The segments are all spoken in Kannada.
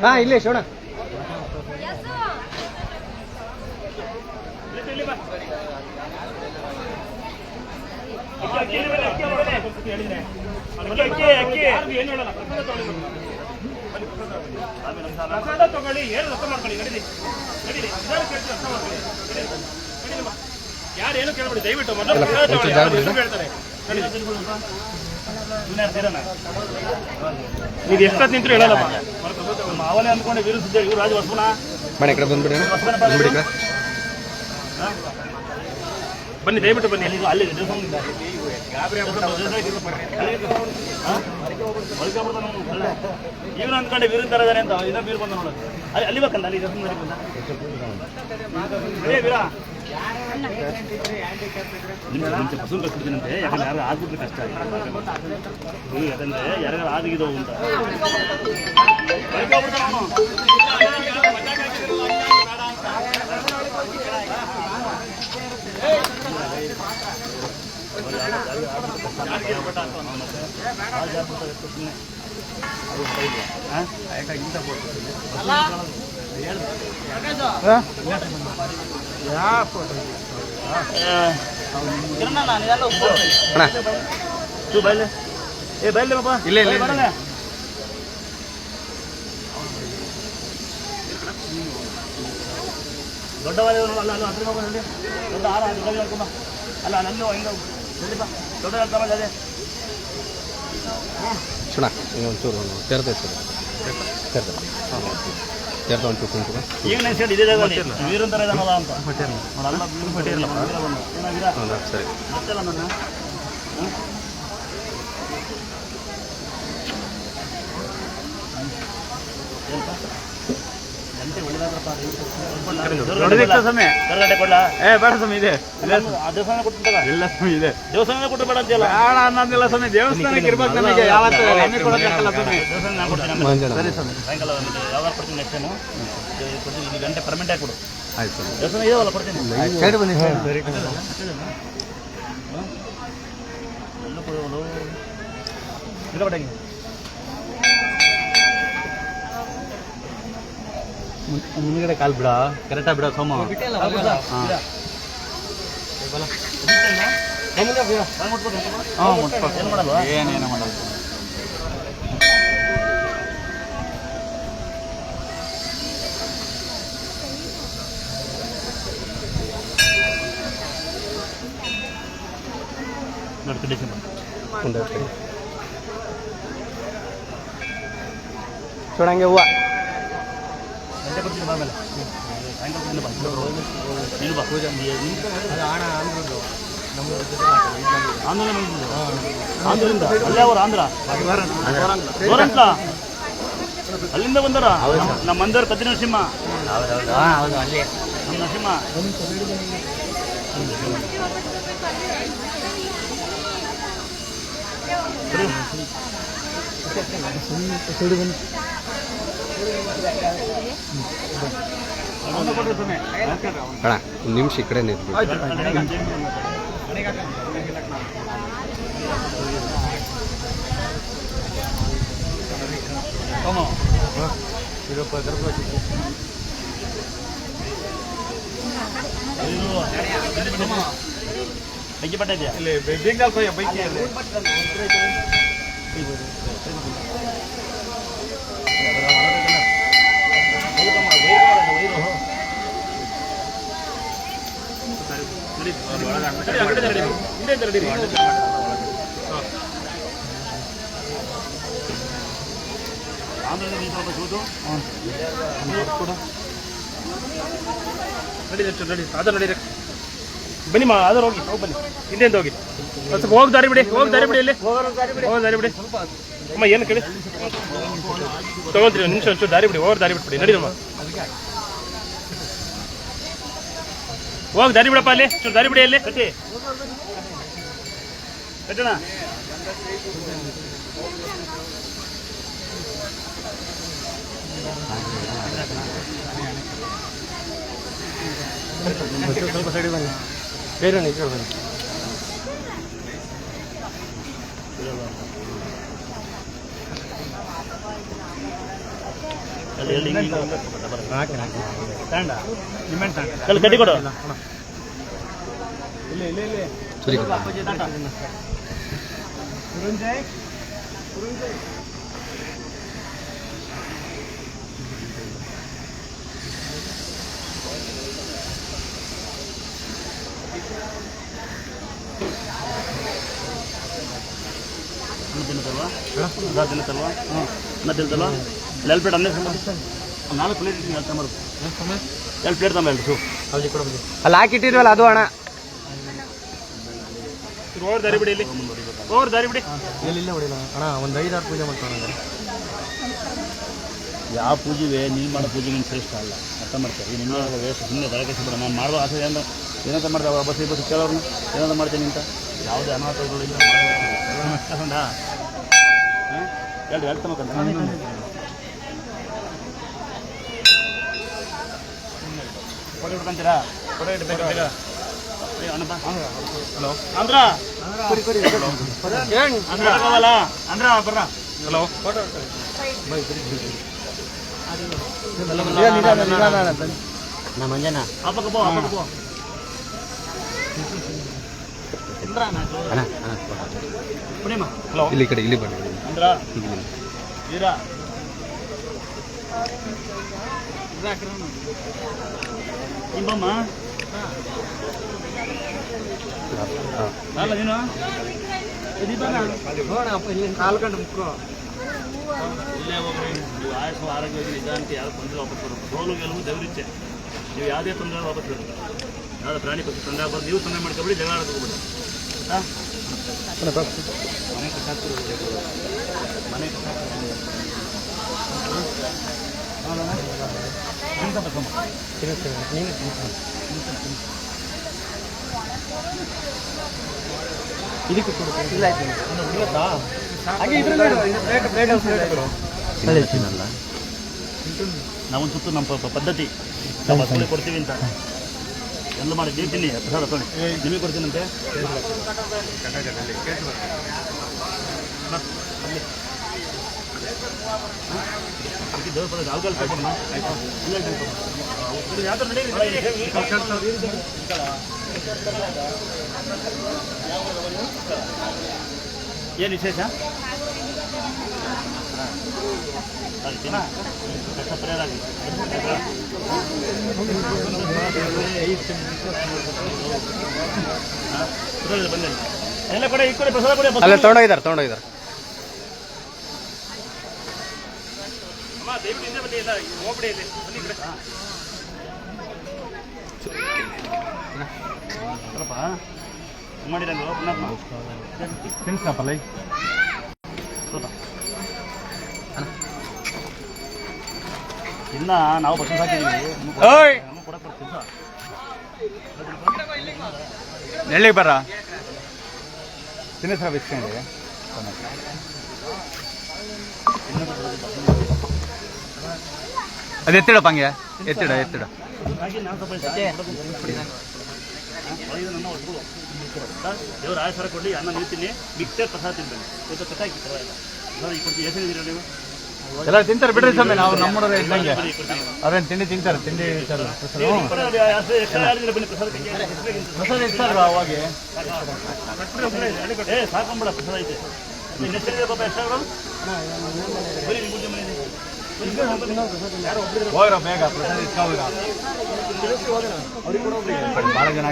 ಹಾಂ ಇಲ್ಲೇ ಶೋಣ ಪ್ರಸಾದ ತಗೊಳ್ಳಿ, ಏನು ರೊಕ್ಕ ಮಾಡ್ಕೊಳ್ಳಿ. ನಡೀಲಿ ನಡೀಲಿ, ಯಾರೇನು ಕೇಳ್ಬಿಡಿ ದಯವಿಟ್ಟು. ಹೇಳ್ತಾರೆ ನೀವು ಎಷ್ಟೊತ್ತು ನಿಂತರು ಹೇಳಲ್ಲಮ್ಮ. ಅವನೇ ಅಂದ್ಕೊಂಡೆ ವೀರ ಸುದ್ದಿ ಇವ್ರು ರಾಜ ಹೊಸಬನ ಬನ್ನಿ ಕಡೆ ಬಂದ್ಬಿಡಿ ಬನ್ನಿ ದಯವಿಟ್ಟು ಬನ್ನಿ. ಅಲ್ಲಿ ಇವ್ರು ಅಂದ್ಕೊಂಡೆ ವೀರ ತರ ಇದಾರೆ ಅಂತ. ಇನ್ನ ವೀರ್ ಬಂದ ನೋಡೋದು ಅಲ್ಲಿ ಅಲ್ಲಿ ಬೇಕಲ್ಲ, ಅಲ್ಲಿ ವೀರ ನಿಮ್ಗೆ ಪಸಂದ್ ಕಟ್ಬಿಡ್ತೀನಂತೆ. ಯಾಕಂದ್ರೆ ಯಾರು ಆಗ್ಬಿಟ್ರೆ ಕಷ್ಟ ಯಾಕಂದ್ರೆ ಯಾರ್ಯಾರು ಆಗಿದವು ಅಂತ. ಇಲ್ಲ ದೊಡ್ಡವಾದ ಅಲ್ಲ ಅಲ್ಲ ಹತ್ರ ಹೋಗೋದಲ್ಲಿ ದೊಡ್ಡ ಆರ ದೊಡ್ಡ ಹೇಳ್ಕೊಂಬ. ಅಲ್ಲ ನನ್ನೂ ಹಿಂಗೆ ದೊಡ್ಡ ಹೇಳ್ಕೊಂಬ. ಅದೇ ಶುಣ ಒಂಚೂರು ತೆರೆದ ತೆರೆದ ಒಂಚೂರು ಕುಂಚು ಈಗ ನೆನ್ಸ್ಕೊಂಡು ಇದೇ ಜಾಗದಲ್ಲಿ ವೀರಂತರ ಇದಾನಲ್ಲ ಅಂತ ನೋಡಲ್ಲ. ಸರಿ ಗೊತ್ತಲ್ಲ ನನ್ನ ಕರ್ನಾಟಕ ಕೊಡ್ಲ ಬೇಡ ಸ್ವಾಮಿ ಇದೆ ದೇವಸ್ಥಾನ ಕೊಟ್ಟಿಲ್ಲ. ಎಲ್ಲ ಸ್ವಾಮಿ ಇದೆ. ದೇವಸ್ಥಾನ ಕೊಟ್ಟು ಬೇಡ ಅಂತೆಲ್ಲ. ಬೇಡ ಅನ್ನೋದಿಲ್ಲ ಸ್ವಾಮಿ, ದೇವಸ್ಥಾನಕ್ಕೆ ಇರ್ಬೇಕು ನಮಗೆ. ಯಾವತ್ತು ದೇವಸ್ಥಾನ ನಾನು ಕೊಡ್ತೀನಿ. ಸರಿ ಸ್ವಾಮಿ, ಸಾಯಂಕಾಲ ಯಾವಾಗ ಕೊಡ್ತೀನಿ ನೆಕ್ಸ್ಟ್ ಟೈಮು ಕೊಡ್ತೀನಿ. ಇಲ್ಲಿ ಗಂಟೆ ಪರ್ಮೆಂಟ್ ಆಗಿ ಕೊಡು. ಆಯ್ತು ಸ್ವಾಮಿ. ದೇವಸ್ಥಾನ ಇದಾವಲ್ಲ ಕೊಡ್ತೀನಿ. ಸೈಡ್ ಬನ್ನಿ ಸರಿ ಎಲ್ಲ ಕೊಡೋದು ಇಲ್ಲ ಬಟ್ಟೆ ಮುಂದ್ಗಡೆ ಕಾಲ್ ಬಿಡ, ಕರೆಕ್ಟಾಗಿ ಬಿಡ ಸೋಮ. ಏನು ಮಾಡಲ್ವಾ? ಏನೇನು ಮಾಡಲ್ಲ. ಚೂಡಂಗೆ ಹೂವು ಗಂಟೆ ಕೊಡ್ತೀನಿ ಆಮೇಲೆ ಸಾಯಂಕಾಲ ಬಾ ಪೂಜೆ ಆಂಧ್ರದಿಂದ ಅಲ್ಲೇ ಅವರು ಆಂಧ್ರ ಅಂತ ಅಲ್ಲಿಂದ ಬಂದಾರ. ನಮ್ಮ ಮಂದರ್ ಕದ್ರಿ ನರಸಿಂಹ ನಮ್ಮ ನರಸಿಂಹ ಅಣ್ಣ ಒಂದು ನಿಮಿಷ ಈ ಕಡೆ ನಿಂತು ಬೆಂಕಿ ಪಟ್ಟ ಇದೆಯಾ? ಬನ್ನಿ ಅದರ ಹೋಗಿ ಹೋಗಿ ಬನ್ನಿ. ಹಿಂದೆಂದು ಹೋಗಿ ಸ್ವಲ್ಪ ಹೋಗಿ ದಾರಿ ಬಿಡಿ. ಹೋಗಿ ದಾರಿ ಬಿಡಿ. ಇಲ್ಲಿ ಹೋಗಿ ದಾರಿ ಬಿಡಿ. ಅಮ್ಮ ಏನು ಕೇಳಿ ತಗೊಂತೀರಿ ಒಂದು ನಿಮಿಷ ಒಂಚೂರು ದಾರಿ ಬಿಡಿ. ಹೋಗಿ ದಾರಿ ಬಿಟ್ಬಿಡಿ. ನಡೀರಮ್ಮ ಹೋಗಿ ದಾರಿ ಬಿಡಪ್ಪ. ಅಲ್ಲಿ ಚೂರು ದಾರಿ ಬಿಡಿ. ಅಲ್ಲಿ ಕಟ್ಟಿ ಕಟ್ಟೋಣ. ಸ್ವಲ್ಪ ಸೈಡ್ ಬನ್ನಿ. ಬೇರೆ ಬನ್ನಿ. ಕಟ್ಟಿ ಕೊಡು ಸರಿ ತಿನ್ನತ್ತಲ್ವಾ ತಿನ್ನತ್ತಲ್ವಾ ಅನ್ನ ತಿನ್ನತ್ತಲ್ವಾ ಎರಡು ಪ್ಲೇಟ್ ಅನ್ನೇ 4 ಪ್ಲೇಟ್ ಎರಡು ಮಾಡೋದು 2 ಪ್ಲೇಟ್ ತಮ್ಮ ಎರಡು ಅಲ್ಲಿ ಹಾಕಿಟ್ಟಿದ್ವಲ್ಲ ಅದು ಅಣ್ಣ ಓವರ್ ದಾರಿ ಬಿಡಿ ಇಲ್ಲಿ ಓವರ್ ದಾರಿ ಬಿಡಿ ಎಲ್ಲಿಲ್ಲ ಹೊಡಿಲ್ಲ ಅಣ್ಣ ಒಂದು 5-6 ಪೂಜೆ ಮಾಡ್ತಾನೆ ಯಾವ ಪೂಜೆಗೆ ನೀನು ಮಾಡೋ ಪೂಜೆ ನೀನು ಶ್ರೇಷ್ಠ ಅಲ್ಲ ಅರ್ಥ ಮಾಡ್ತಾರೆ ನಿನ್ನ ವೇಸ್ಟ್ ಸುಮ್ಮನೆ ತಲೆಕೆಸಿಬಿಡ ನಾನು ಮಾಡುವ ಆಸೆ ಏನಂತ ಏನಂತ ಮಾಡ್ತಾವೆ ಬಸ್ ಕೇಳೋರ್ನ ಏನಂತ ಮಾಡ್ತೀನಿ ಅಂತ ಯಾವುದೇ ಅನಾಹುತಗಳಿಲ್ಲ ಹಾಂ ಎರಡು ತಮ್ಮಕ್ಕಂತ ಫೋಟೋ ಇಟ್ಕೊಂತೀರಾ ಫೋಟೋ ಇಟ್ಬೇಕು ಬೇಗ ಅಣ್ಣಪ್ಪ ಹಲೋ ಅಂದ್ರ ಅಂದ್ರ ಅಂದ್ರ ಬರ್ರ ಹಲೋ ಫೋಟೋ ನಮ್ಮ ಅಂಜನ ಅಪ್ಪಕ್ಕೆ ಪೋ ಹಲೋ ಇಲ್ಲಿ ಕಡೆ ಇಲ್ಲಿ ಬನ್ನಿ ಅಂದ್ರ ವೀರ ನಿಂಬಮ್ಮ ಅಲ್ಲ ನೀನು ಇಲ್ಲೇ ಹೋಗ್ರಿ ನೀವು ಆಯಸ್ಸು ಆರೋಗ್ಯವಾಗಿ ನಿಧಾನಕ್ಕೆ ಯಾರು ತೊಂದರೆ ವಾಪಸ್ ಬರೋದು ಸೋಲು ಗೆಲುವು ದೇವರಿಚ್ಛೆ ನೀವು ಯಾವುದೇ ತೊಂದರೆ ವಾಪಸ್ ಬರೋದು ಯಾವುದೇ ಪ್ರಾಣಿ ಪಕ್ಷಿ ತೊಂದರೆ ಆಗ್ಬಾರ್ದು ನೀವು ತೊಂದರೆ ಮಾಡ್ಕೊಬಿಡಿ ಜಗಳ ಆಡ್ಕೋಬಿಡಿ ಮನೆ ನಾವೊಂದು ಸುತ್ತು ನಮ್ಮ ಪದ್ಧತಿ ನಾವು ಬಸವಳಿ ಕೊಡ್ತೀವಿ ಅಂತ ಎಲ್ಲ ಮಾಡಿ ಹೇಳ್ತೀನಿ ಪ್ರಸಾದ ತೊಳಿ ನಿಮಗೆ ಕೊಡ್ತೀನಂತೆ ಏನು ವಿಶೇಷ ಎಲ್ಲ ಕಡೆ ಈ ಕಡೆ ಪ್ರಸಾದ ಕೊಡಿ ಅಲ್ಲೇ ತೊಗೊಂಡೋಗಿದ್ದಾರೆ ದಯವಿಟ್ಟು ಹಿಂದೆ ಬನ್ನಿ ಇಲ್ಲ ಹೋಗ್ಬಿಡಿ ಇಲ್ಲಿ ಬನ್ನಿ ಕಡೆ ಅಲ್ಲಪ್ಪ ಮಾಡಿರಂಗ ತಿನ್ಸಪ್ಪಲ್ಲ ಇನ್ನ ನಾವು ಬಸ್ ಹಾಕಿದ್ದೀವಿ ಕೊಡಕ್ಕೆ ಬರ್ತಿದ್ದ ಎಲ್ಲಿಗೆ ಬರ್ರ ತಿನ್ನಿಸ್ರ ಬಿಸ್ಕೊಂಡೆ ಅದು ಎತ್ತಿಡಪ್ಪ ಹಂಗೆ ಎತ್ತಿಡ ದೇವ್ರ ಆಯಸರ ಕೊಡಿ ಅನ್ನ ನಿಲ್ತೀನಿ ಮಿಕ್ಸರ್ ಪ್ರಸಾದ ತಿಂತೀನಿ ಇವತ್ತು ಕಸ ಹಾಕಿಲ್ಲ ಈ ಕೊಡ್ತೀವಿ ಎಷ್ಟು ಇದ್ದೀರಾ ನೀವು ಎಲ್ಲ ತಿಂತಾರೆ ಬಿಡ್ರಿ ಸ್ವಾಮಿ ನಾವು ನಮ್ಮೂರ ಇದ್ದಂಗೆ ಅವ್ರೇನು ತಿಂಡಿ ತಿಂತಾರೆ ಪ್ರಸಾದ ಇರ್ತಾರ ಅವಾಗ ಸಾಕೊಂಬಿಡ ಪ್ರಸಾದ ಐತೆ ಹೆಸರಿದೆ ಪಾಪ ಎಷ್ಟಾಗ ಹೋಗ್ರ ಬೇಗ ಪ್ರಸಾದ ಇಸ್ಕೋಗ ಭಾಳ ಜನ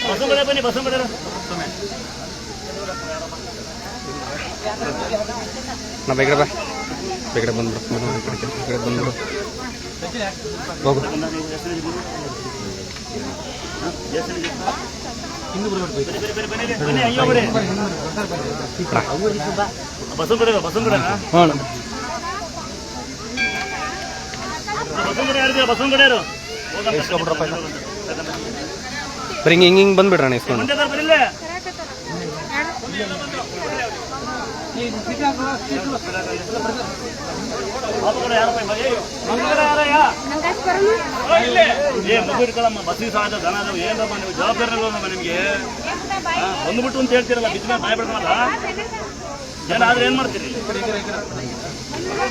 ಬಸವಗಡೆ ಬನ್ನಿ ಬಸವಗಡೆ ನಾ ಬೇಗ ಬಾ ಬೇಗಡೆ ಬಂದ್ಬಿಡು ಬೇಗಡೆ ಬಂದ್ಬಿಡು ಹೋಗು ಬಸವಗಡೆ ಬಸವಗಡೆ ಬಸವಗಡೆ ಯಾರು ಇಸ್ಕೊಬಿಡ್ರಪ್ಪ ಬರೀ ಹಿಂಗೆ ಬಂದ್ಬಿಡ್ರಣ ಇಸ್ಕೊಂಡು ಬರಿಲ್ಲ ಯಾರಪ್ಪ ಮಗು ಇಟ್ಕೊಳ್ಳಮ್ಮ ಬಸ್ಸಿಗೆ ಸಹಜ ದನ ಅದಾವ ಏನಪ್ಪ ನೀವು ಜವಾಬ್ದಾರಿ ಇಲ್ವಮ್ಮ ನಿಮಗೆ ಬಂದ್ಬಿಟ್ಟು ಅಂತ ಹೇಳ್ತೀರಲ್ಲ ಬಿದ್ದ ಮೇಲೆ ಬಾಯ್ ಬಿಡ್ತಾರಲ್ಲ ಏನಾದ್ರೆ ಏನ್ ಮಾಡ್ತೀರಿ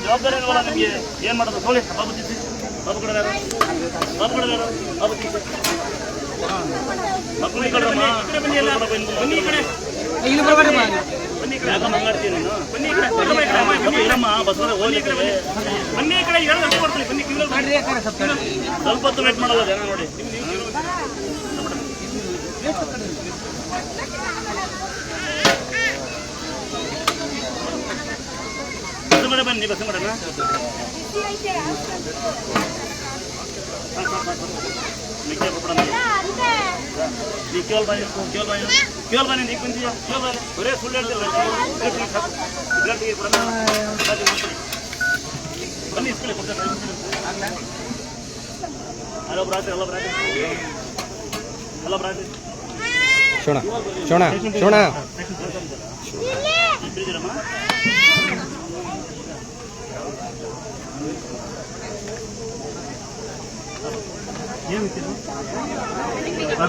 ಜವಾಬ್ದಾರಿ ಇಲ್ವಲ್ಲ ನಿಮಗೆ ಏನ್ ಮಾಡೋದು ತೋಳಿ ಬಾಬು ತಿನ್ಸಿ ಬಾಬು ಕಡೆ ಬಾಬು ತಿನ್ಸಿ ಮಕ್ಕಳು ಈ ಕಡೆ ಬನ್ನಿ ಈ ಕಡೆ ಯಾಕಮ್ಮ ಹಂಗಾಡ್ತೀನಿ ನೀನು ಇರಮ್ಮ ಬಸ್ಸಲ್ಲಿ ಹೋಗ್ಲಿಕ್ಕೆ ಬನ್ನಿ ಈ ಕಡೆ 2 ಗಂಟೆ ಕೊಡ್ತೀನಿ ಬನ್ನಿ ಸ್ವಲ್ಪ ಹೊತ್ತು ವೇಟ್ ಮಾಡಲ್ಲ ಜನ ನೋಡಿ ಬಸ್ ಮಾಡಿ ಬನ್ನಿ ಬಸ್ ಮಾಡೋಣ ಕೇವಲ್ ಬಾಯಿ ನೀ ಬಂದೀಯ ಕೇವಲ್ ಬಾಯಿ ಬರೇ ಸುಳ್ಳು ಹೇಳ್ತಿಲ್ಲ ಬನ್ನಿ ಇಸ್ಕೊಳ್ಳಿ ಕೊಡ್ತಾರೆ ಅಲ್ಲ ಬ್ರಾತ್ರಿ ಅಲ್ಲ ಬ್ರಾತ್ರಿ ಶೋಣ ಇಬ್ಬರಿದ್ದೀರಮ್ಮ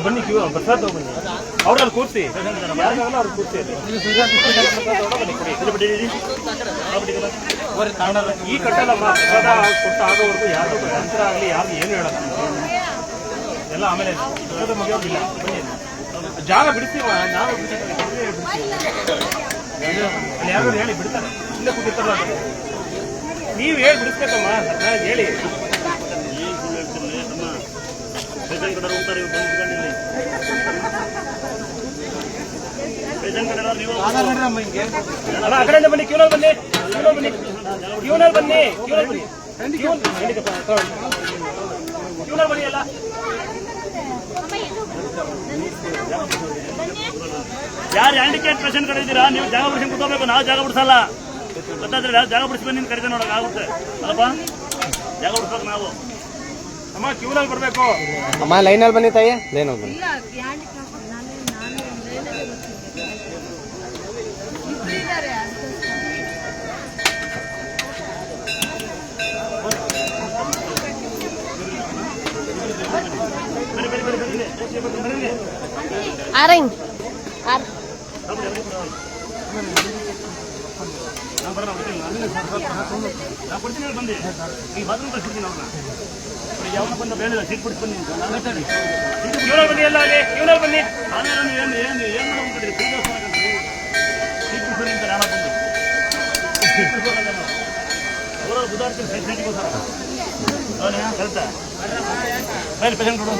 ಬನ್ನಿ ಕ್ಯೂ ಬಸ್ಸಾಗ ಬನ್ನಿ ಅವ್ರಲ್ಲಿ ಕೂರಿಸಿ ಯಾರಿಗಾಗಲ್ಲ ಅವ್ರು ಕೂರಿಸಿ ಈ ಕಟ್ಟಲ್ಲಮ್ಮ ಪ್ರಸಾದ ಕೊಟ್ಟ ಆಗೋವರೆಗೂ ಯಾರು ಯಂತ್ರ ಆಗಲಿ ಯಾರು ಏನು ಹೇಳಲ್ಲ ಎಲ್ಲ ಆಮೇಲೆ ಮುಗಿಯೋದಿಲ್ಲ ಬನ್ನಿ ಜಾಗ ಬಿಡ್ತೀವ ನಾವು ಅಲ್ಲಿ ಯಾರು ಹೇಳಿ ಬಿಡ್ತಾರೆ ಇಲ್ಲೇ ಕೂತಿರ್ತಾರಲ್ಲ ನೀವು ಹೇಳಿ ಬಿಡಿಸ್ಬೇಕಮ್ಮ ಹೇಳಿ ಪೇಷಂಟ್ ಕಡೆ ಹೋಗ್ತಾರೆ ಇವ್ರು ಬಂದ್ಕೊಂಡಿಲ್ಲ ಪೇಷಂಟ್ ಕಡೆ ನೀವು ಅಲ್ಲ ಆ ಕಡೆಯಿಂದ ಬನ್ನಿ ಕ್ಯೂನಲ್ಲಿ ಬನ್ನಿ ಅಲ್ಲ ಯಾರು ಹ್ಯಾಂಡಿಕ್ಯಾಪ್ ಪೇಷಂಟ್ ಕಡೆ ಇದ್ದೀರಾ ನೀವು ಜಾಗ ಬಿಡಿಸ್ಕೊಂಡು ಕೂತ್ಕೋಬೇಕು ನಾವು ಜಾಗ ಬಿಡಿಸಲ್ಲ ಗೊತ್ತಾದ್ರೆ ಜಾಗ ಬಿಡಿಸ್ಬೇಕು ನಿನ್ ಕರೀತಾ ನೋಡಕ್ ಆಗುತ್ತೆ ಅಲ್ಲಪ್ಪ ಜಾಗ ಬಿಡಿಸ್ಬೇಕು ನಾವು ಅಮ್ಮ ಕ್ಯೂನಲ್ಲಿ ಬರಬೇಕು ಅಮ್ಮ ಲೈನಲ್ಲಿ ಬನ್ನಿ ತಾಯಿ ಲೈನ್ ಹೋಗಿ ಬನ್ನಿ Aring. ಬಂದಿ ಈ ಬಾತ್ರೂಮ್ ಕಳ್ಸಿಡ್ತೀನಿ ಅವ್ರನ್ನ ಯಾವ ಬಂದ ಬೇಡ ಸೀಟ್ ಬಿಡಿಸಿ ಬನ್ನಿ ಬನ್ನಿ ಎಲ್ಲ ಅಲ್ಲಿ ಕ್ಯೂನಲ್ಲಿ ಬನ್ನಿ ಆಮೇಲೆ ಏನು ಏನು ಏನು ಮಾಡ್ಕೊಂಡ್ರಿ ಸೀಟ್ ಬಿಡಿಸಿ ಅಂತ ನಾನು ಬಂದು ಅವರ ಗುದಾಡ್ತೀನಿ ಫೆಸಿಲಿಟಿಗೋಸ್ಕರ ಅವನೇ ಕರೆಕ್ಟಾ ಬೇರೆ ಪೇಷಂಟ್ ಕೊಡು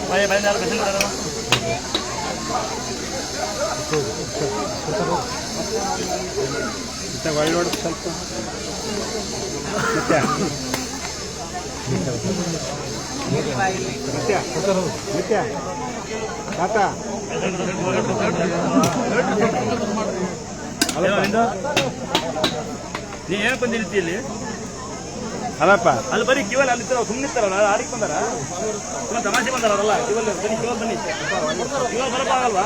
ಬಾಯ್ ಬಾಯ್ ಯಾರು ಪೇಷಂಟ್ ಕೊಡೋಣ ಒಳ್ಳೆ ಸ್ವಲ್ಪ ನೀ ಏನು ಬಂದಿರ್ತಿ ಇಲ್ಲಿ ಅಲ್ಲಪ್ಪ ಅಲ್ಲಿ ಬರೀ ಕಿವಲ್ ಅಲ್ಲಿ ಸುಮ್ಮನೆ ಇರ್ತಾರಲ್ಲ ಆಡಿಗೆ ಬಂದಾರ ತುಂಬ ತಮಾಷೆ ಬಂದಾರ ಅವರಲ್ಲ ಕಿವಲ್ ಬನ್ನಿ ಕಿವಲ್ ಬನ್ನಿ ಕಿವಲ್ ಬರಪ್ಪಾಗಲ್ವಾ